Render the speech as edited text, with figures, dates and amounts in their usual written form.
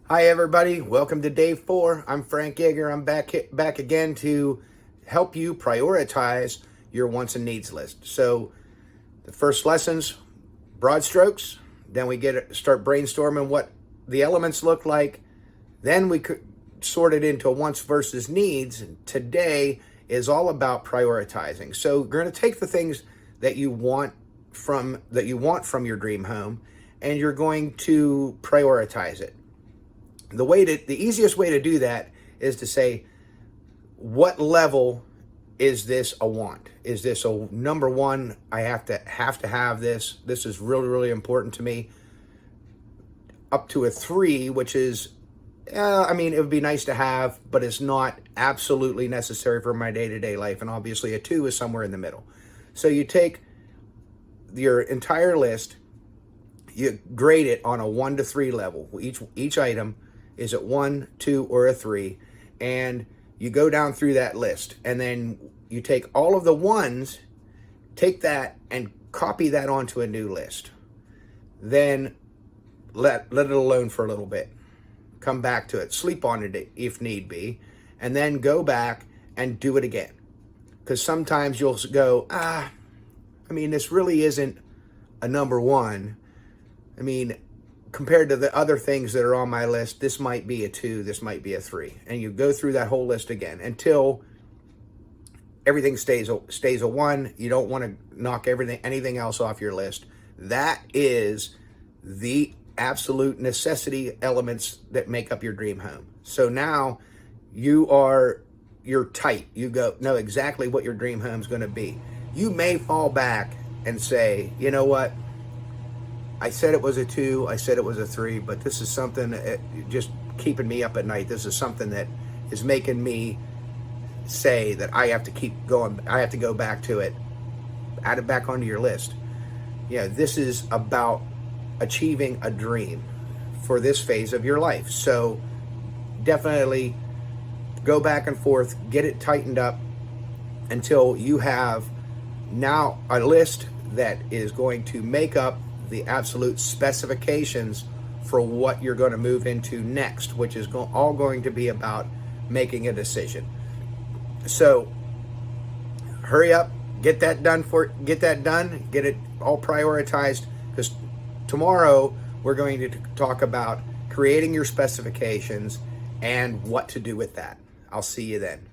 Hi everybody, welcome to day 4. I'm Frank Yeager. I'm back again to help you prioritize your wants and needs list. So the first lesson's broad strokes, then we start brainstorming what the elements look like. Then we could sort it into wants versus needs. Today is all about prioritizing. So we're going to take the things that you want from your dream home, and you're going to prioritize it. The easiest way to do that is to say, what level is this a want? Is this a number one? I have to have this. This is really, really important to me. Up to a 3, which is, it would be nice to have, but it's not absolutely necessary for my day-to-day life. And obviously a 2 is somewhere in the middle. So you take your entire list, you grade it on a 1 to 3 level. Each item is it 1, 2, or a 3, and you go down through that list, and then you take all of the ones, take that and copy that onto a new list. Then let it alone for a little bit. Come back to it, sleep on it if need be, and then go back and do it again. Because sometimes you'll go, this really isn't a number one. Compared to the other things that are on my list, this might be a 2, this might be a 3. And you go through that whole list again until everything stays a 1. You don't want to knock anything else off your list. That is the absolute necessity elements that make up your dream home. So now you're tight. You know exactly what your dream home is going to be. You may fall back and say, you know what? I said it was a 2, I said it was a 3, but this is something that just keeping me up at night. This is something that is making me say that I have to keep going. I have to go back to it. Add it back onto your list. This is about achieving a dream for this phase of your life. So definitely go back and forth, get it tightened up until you have now a list that is going to make up the absolute specifications for what you're going to move into next, which is all going to be about making a decision. So hurry up, get that done, get it all prioritized, because tomorrow we're going to talk about creating your specifications and what to do with that. I'll see you then.